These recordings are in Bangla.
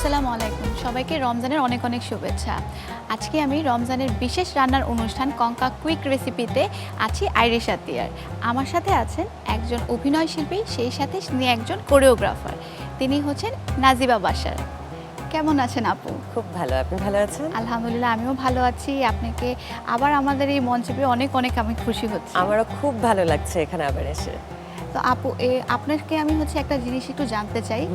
আসসালামু আলাইকুম, সবাইকে রমজানের অনেক অনেক শুভেচ্ছা। আজকে আমি রমজানের বিশেষ রান্নার অনুষ্ঠান কঙ্কা কুইক রেসিপিতে আছি আইরিশ আতিয়ার। আমার সাথে আছেন একজন অভিনয় শিল্পী, সেই সাথে তিনি একজন কোরিওগ্রাফার। তিনি হচ্ছেন নাজিবা বাশার। কেমন আছেন আপু? খুব ভালো। আপনি ভালো আছেন? আলহামদুলিল্লাহ, আমিও ভালো আছি। আপনাকে আবার আমাদের এই মঞ্চে পেয়ে অনেক অনেক আমি খুশি হচ্ছি। আমারও খুব ভালো লাগছে এখানে আবার এসে। তো আপু, আপনাকে আমি একটা জিনিস একটু জানতে চাই।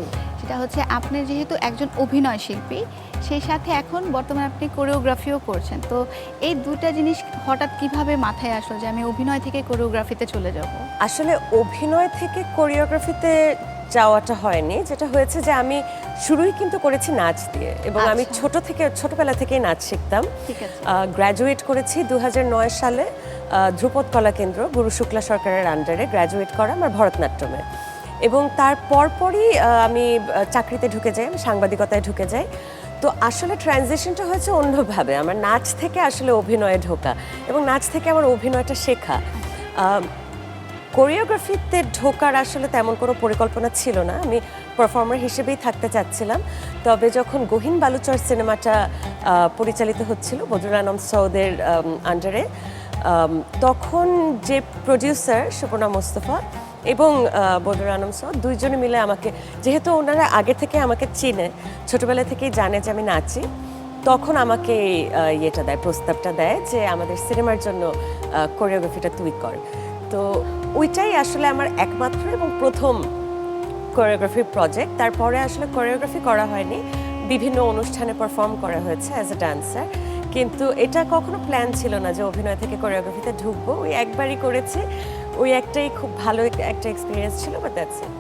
সেটা হচ্ছে, আপনি যেহেতু একজন অভিনয় শিল্পী, সেই সাথে এখন বর্তমানে আপনি কোরিওগ্রাফিও করছেন, তো এই দুটা জিনিস হঠাৎ কিভাবে মাথায় আসলো যে আমি অভিনয় থেকে কোরিওগ্রাফিতে চলে যাব? আসলে অভিনয় থেকে কোরিওগ্রাফিতে যাওয়াটা হয়নি। যেটা হয়েছে যে আমি শুরুই কিন্তু করেছি নাচ দিয়ে, এবং আমি ছোটবেলা থেকেই নাচ শিখতাম। ঠিক আছে। গ্র্যাজুয়েট করেছি 2009 সালে ধ্রুপদ কলা কেন্দ্র, গুরু শুক্লা সরকারের আন্ডারে গ্র্যাজুয়েট করা আমার ভরতনাট্যমে। এবং তার পরপরই আমি চাকরিতে ঢুকে যাই, আমি সাংবাদিকতায় ঢুকে যাই। তো আসলে ট্রানজিশনটা হয়েছে অন্যভাবে, আমার নাচ থেকে আসলে অভিনয়ে ঢোকা এবং নাচ থেকে আমার অভিনয়টা শেখা। কোরিওগ্রাফিতে ঢোকার আসলে তেমন কোনো পরিকল্পনা ছিল না, আমি পারফর্মার হিসেবেই থাকতে চাচ্ছিলাম। তবে যখন গহীন বালুচর সিনেমাটা পরিচালিত হচ্ছিল বদরুল আলম সৌদের আন্ডারে, তখন যে প্রডিউসার সুপর্ণা মোস্তফা এবং বদরুল আলম সৌদ দুইজনে মিলে আমাকে, যেহেতু ওনারা আগে থেকে আমাকে চিনে, ছোটবেলা থেকেই জানে যে আমি নাচি, তখন আমাকে প্রস্তাবটা দেয় যে আমাদের সিনেমার জন্য কোরিওগ্রাফিটা তুই কর। তো ওইটাই আসলে আমার একমাত্র এবং প্রথম কোরিওগ্রাফি প্রজেক্ট। তারপরে আসলে কোরিওগ্রাফি করা হয়নি, বিভিন্ন অনুষ্ঠানে পারফর্ম করা হয়েছে অ্যাজ এ ডান্সার, কিন্তু এটা কখনো প্ল্যান ছিল না যে অভিনয় থেকে কোরিওগ্রাফিতে ঢুকবো। ওই একবারই করেছি, ওই একটাই খুব ভালো একটা এক্সপিরিয়েন্স ছিল, বাট দ্যাটস ইট।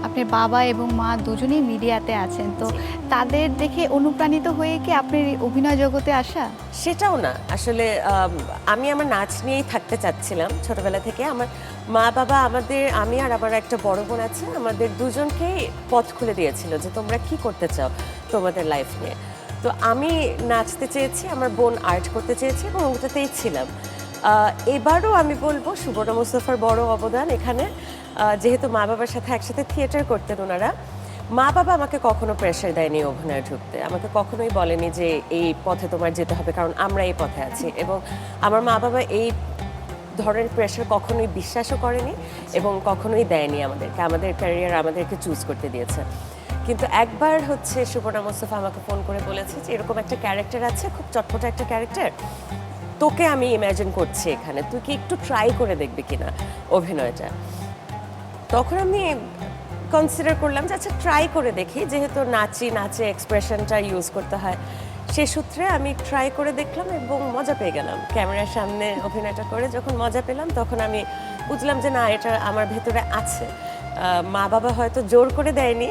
আপনার বাবা এবং মা দুজনেই মিডিয়াতে আছেন, তো তাদের দেখে অনুপ্রাণিত হয়ে কি আপনার এই অভিনয় জগতে আসা? সেটাও না, আসলে আমি আমার নাচ নিয়েই থাকতে চাচ্ছিলাম ছোটবেলা থেকে। আমার মা বাবা আমি আর আমার একটা বড় বোন আছে, আমাদের দুজনকেই পথ খুলে দিয়েছিল যে তোমরা কি করতে চাও তোমাদের লাইফ নিয়ে। তো আমি নাচতে চেয়েছি, আমার বোন আর্ট করতে চেয়েছি, এবং ওটাতেই ছিলাম। এবারও আমি বলবো সুবর্ণা মোস্তফার বড় অবদান এখানে। যেহেতু মা বাবার সাথে একসাথে থিয়েটার করতেন ওনারা, মা বাবা আমাকে কখনো প্রেশার দেয়নি অভিনয় ঢুকতে, আমাকে কখনোই বলেনি যে এই পথে তোমার যেতে হবে কারণ আমরা এই পথে আছি। এবং আমার মা বাবা এই ধরনের প্রেশার কখনোই বিশ্বাসও করেনি এবং কখনোই দেয়নি আমাদেরকে, আমাদের ক্যারিয়ার আমাদেরকে চুজ করতে দিয়েছে। কিন্তু একবার সুবর্ণা মোস্তফা আমাকে ফোন করে বলেছে যে এরকম একটা ক্যারেক্টার আছে, খুব চটপটা একটা ক্যারেক্টার, তোকে আমি ইমাজিন করছি এখানে, তুই কি একটু ট্রাই করে দেখবি কিনা অভিনয়টা। তখন আমি কনসিডার করলাম যে আচ্ছা ট্রাই করে দেখি, যেহেতু নাচে এক্সপ্রেশনটা ইউজ করতে হয়। সে সূত্রে আমি ট্রাই করে দেখলাম এবং মজা পেয়ে গেলাম। ক্যামেরার সামনে অভিনয়টা করে যখন মজা পেলাম, তখন আমি বুঝলাম যে না, এটা আমার ভেতরে আছে। মা বাবা হয়তো জোর করে দেয়নি,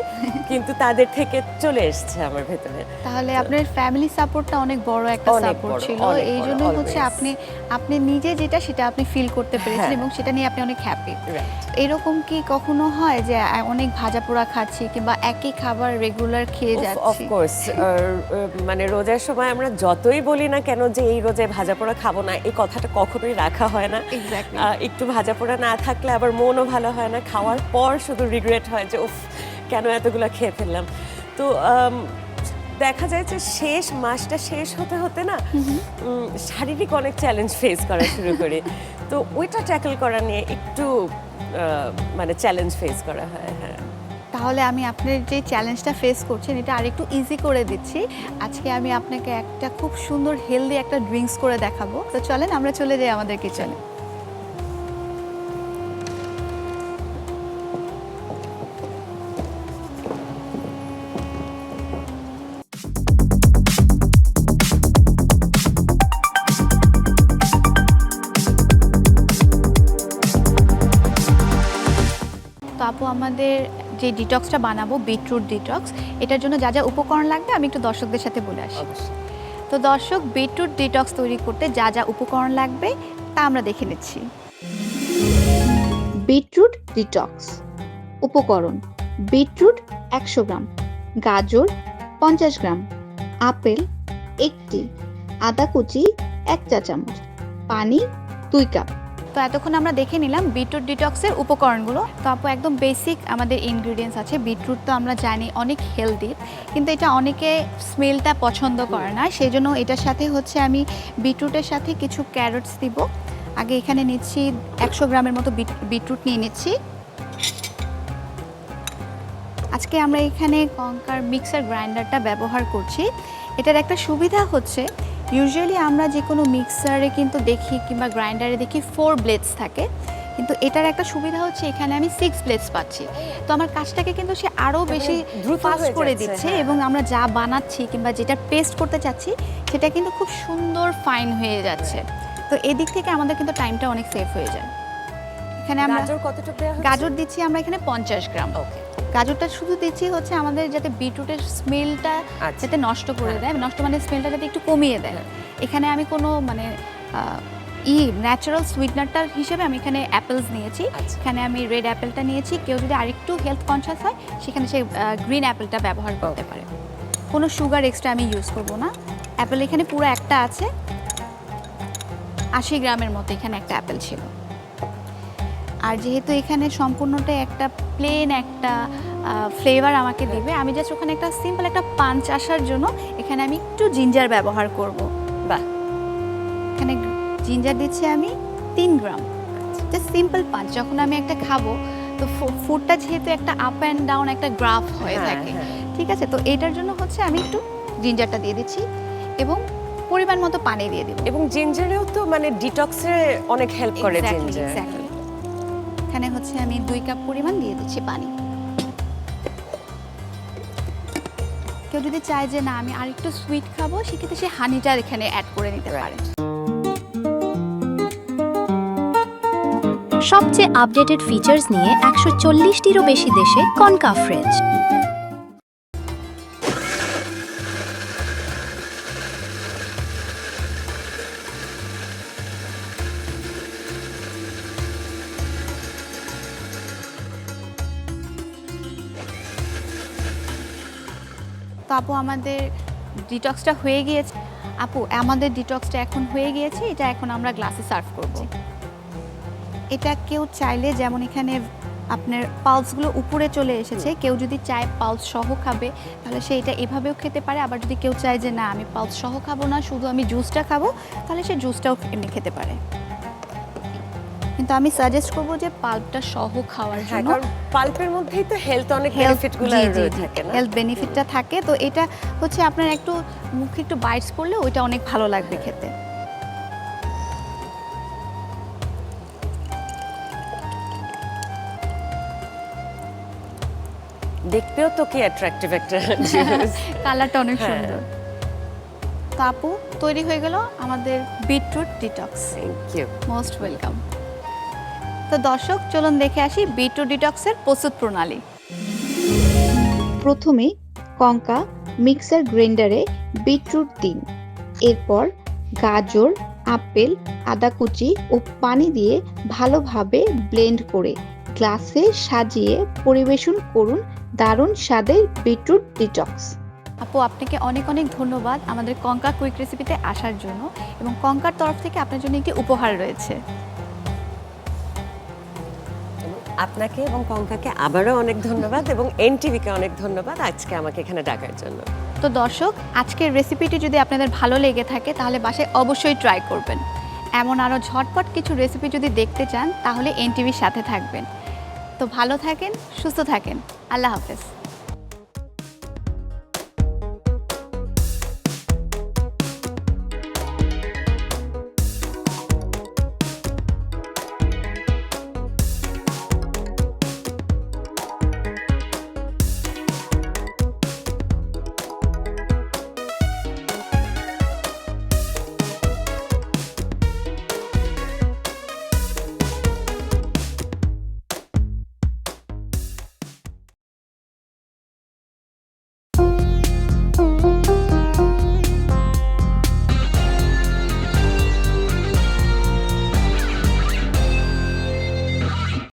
কিন্তু তাদের থেকে চলে এসছে আমার ভেতরে। তাহলে আপনার ফ্যামিলি সাপোর্টটা অনেক বড় একটা সাপোর্ট ছিল, এই জন্যই আপনি নিজে সেটা আপনি ফিল করতে পেরেছেন এবং সেটা নিয়ে আপনি অনেক হ্যাপি। এরকম কি কখনো হয় যে অনেক ভাজা পোড়া খাচ্ছি কিংবা একই খাবার রেগুলার খেয়ে যাচ্ছি? অফকোর্স, মানে রোজার সময় আমরা যতই বলি না কেন যে এই রোজায় ভাজা পোড়া খাবো না, এই কথাটা কখনোই রাখা হয় না। একটু ভাজা পোড়া না থাকলে আবার মনও ভালো হয় না, খাওয়ার পর শুধু রিগ্রেট হয় যে উফ কেন এতগুলো খেয়ে ফেললাম। তো দেখা যায় যে শেষ মাসটা শেষ হতে হতে না শারীরিক অনেক চ্যালেঞ্জ ফেস করা শুরু করি। তো ওইটা ট্যাকল করা নিয়ে একটু মানে চ্যালেঞ্জ ফেস করা হয়। হ্যাঁ, তাহলে আমি আপনার যে চ্যালেঞ্জটা ফেস করছেন এটা আরেকটু ইজি করে দিচ্ছি। আজকে আমি আপনাকে একটা খুব সুন্দর হেলদি একটা ড্রিঙ্কস করে দেখাবো। তো চলেন আমরা চলে যাই আমাদের কিচেনে। তো আপু, আমাদের যে ডিটক্সটা বানাবো, বিটরুট ডিটক্স, এটার জন্য যা যা উপকরণ লাগবে আমি একটু দর্শকদের সাথে বলে আসি। তো দর্শক, বিটরুট ডিটক্স তৈরি করতে যা যা উপকরণ লাগবে তা আমরা দেখে নিচ্ছি। বিটরুট ডিটক্স উপকরণ: বিটরুট 100 গ্রাম, গাজর 50 গ্রাম, আপেল 1টি, আদা কুচি 1 চা চামচ, পানি 2 কাপ। তো তো এতক্ষণ আমরা দেখে নিলাম বিটরুট ডিটক্সের উপকরণগুলো। তো আপু একদম বেসিক আমাদের ইনগ্রিডিয়েন্টস আছে। বিটরুট তো আমরা জানি অনেক হেলদি, কিন্তু এটা অনেকে স্মেলটা পছন্দ করে না, সেই জন্য এটার সাথে হচ্ছে আমি বিটরুটের সাথে কিছু ক্যারটস দিব। আগে এখানে নিচ্ছি 100 গ্রামের মতো বিটরুট নিয়ে নিচ্ছি। আজকে আমরা এখানে কঙ্কার মিক্সার গ্রাইন্ডারটা ব্যবহার করছি। এটার একটা সুবিধা হচ্ছে ইউজুয়ালি আমরা যে কোনো মিক্সারে কিন্তু দেখি কিংবা গ্রাইন্ডারে দেখি 4 ব্লেডস থাকে, কিন্তু এটার একটা সুবিধা হচ্ছে এখানে আমি 6 ব্লেডস পাচ্ছি। তো আমার কাজটাকে কিন্তু সে আরও বেশি দ্রুত ফাস্ট হয়ে করে যাচ্ছে, দিচ্ছে হ্যাঁ। এবং আমরা যা বানাচ্ছি কিংবা যেটা পেস্ট করতে চাচ্ছি সেটা কিন্তু খুব সুন্দর ফাইন হয়ে যাচ্ছে। তো এদিক থেকে আমাদের কিন্তু টাইমটা অনেক সেভ হয়ে যায়। এখানে আমরা গাজর কতটুকু দেওয়া হচ্ছে? গাজর দিচ্ছি আমরা এখানে 50 গ্রাম। ওকে। গাজরটা শুধু দিচ্ছি হচ্ছে আমাদের যাতে বিটরুটের স্মেলটা আচ্ছা। যাতে নষ্ট করে দেয়, নষ্ট মানে স্মেলটা যাতে একটু কমিয়ে দেয়। এখানে আমি কোনো মানে ন্যাচারাল সুইটনারটার হিসেবে আমি এখানে অ্যাপেলস নিয়েছি। আচ্ছা। এখানে আমি রেড অ্যাপেলটা নিয়েছি। কেউ যদি আরেকটু হেলথ কনসিয়াস হয় সেখানে সে গ্রিন অ্যাপেলটা ব্যবহার করতে পারে। কোনো সুগার এক্সট্রা আমি ইউজ করব না। অ্যাপেল এখানে পুরো একটা আছে, 80 গ্রামের মতো এখানে একটা অ্যাপেল ছিল। আর যেহেতু এখানে সম্পূর্ণটাই একটা প্লেন একটা ফ্লেভার আমাকে দিবে, আমি জাস্ট ওখানে একটা সিম্পল একটা পাঞ্চ আসার জন্য এখানে আমি একটু জিঞ্জার ব্যবহার করব। বাহ, এখানে জিঞ্জার দিচ্ছি আমি 3 গ্রাম। Just simple punch. যখন আমি একটা খাবো তো ফুডটা যেহেতু একটা আপ অ্যান্ড ডাউন একটা গ্রাফ হয়ে হ্যাঁ, থাকে, হ্যাঁ। ঠিক আছে? তো এটার জন্য হচ্ছে আমি একটু জিঞ্জারটা দিয়ে দিচ্ছি এবং পরিমাণ মতো পানি দিয়ে দিব। এবং জিঞ্জারেও তো মানে ডিটক্সে অনেক হেল্প করে Exactly, জিঞ্জার। exactly. এখানে হচ্ছে আমি 2 কাপ পরিমাণ দিয়ে দিচ্ছি পানি। কেউ যদি চায় যে না আমি আরেকটু সুইট খাবো, সেক্ষেত্রে সে হানিটা এখানে অ্যাড করে নিতে পারে। সবচেয়ে আপডেটেড ফিচার্স নিয়ে 140টিরও বেশি দেশে কনকা ফ্রিজ। তো আপু আমাদের ডিটক্সটা হয়ে গিয়েছে। আপু আমাদের ডিটক্সটা এখন হয়ে গিয়েছে, এটা এখন আমরা গ্লাসে সার্ভ করব। এটা কেউ চাইলে যেমন এখানে আপনার পালসগুলো উপরে চলে এসেছে, কেউ যদি চায় পালস সহ খাবে তাহলে সে এটা এভাবেও খেতে পারে। আবার যদি কেউ চায় যে না আমি পালস সহ খাবো না, শুধু আমি জুসটা খাবো, তাহলে সে জুসটাও এমনি খেতে পারে। কিন্তু আমি সাজেস্ট করবো যে পাল্পটা সহ খাওয়ার হ্যাঁ, জন্য। কারণ পাল্পের মধ্যেই তো হেলথ অনেক বেনিফিটগুলো থাকে না? হেলথ বেনিফিটটা থাকে। তো এটা হচ্ছে আপনার একটু মুখে একটু বাইটস করলে ওইটা অনেক ভালো লাগবে খেতে। দেখতেও তো কি অ্যাট্রাকটিভ একটা জিনিস। কালারটা অনেক হ্যাঁ। সুন্দর। তো আপু তৈরি হয়ে গেল আমাদের beetroot detox. Thank you. Most welcome. তো দর্শক চলুন দেখে আসি বিটরুট ডিটক্সের প্রস্তুত প্রণালী। প্রথমে কঙ্কা মিক্সার গ্রাইন্ডারে বিটরুট দিন। এরপর গাজর, আপেল, আদা কুচি ও পানি দিয়ে ভালোভাবে ব্লেন্ড করে গ্লাসে সাজিয়ে পরিবেশন করুন দারুণ স্বাদের বিটরুট ডিটক্স। আপু আপনাকে অনেক অনেক ধন্যবাদ আমাদের কঙ্কা কুইক রেসিপিতে আসার জন্য, এবং কঙ্কার তরফ থেকে আপনার জন্য একটি উপহার রয়েছে। আপনাকে এবং কঙ্কাকে আবারও অনেক ধন্যবাদ এবং এনটিভিকে অনেক ধন্যবাদ আজকে আমাকে এখানে ডাকার জন্য। তো দর্শক আজকের রেসিপিটি যদি আপনাদের ভালো লেগে থাকে তাহলে বাসায় অবশ্যই ট্রাই করবেন। এমন আরও ঝটপট কিছু রেসিপি যদি দেখতে চান তাহলে এনটিভির সাথে থাকবেন। তো ভালো থাকেন, সুস্থ থাকেন। আল্লাহ হাফেজ।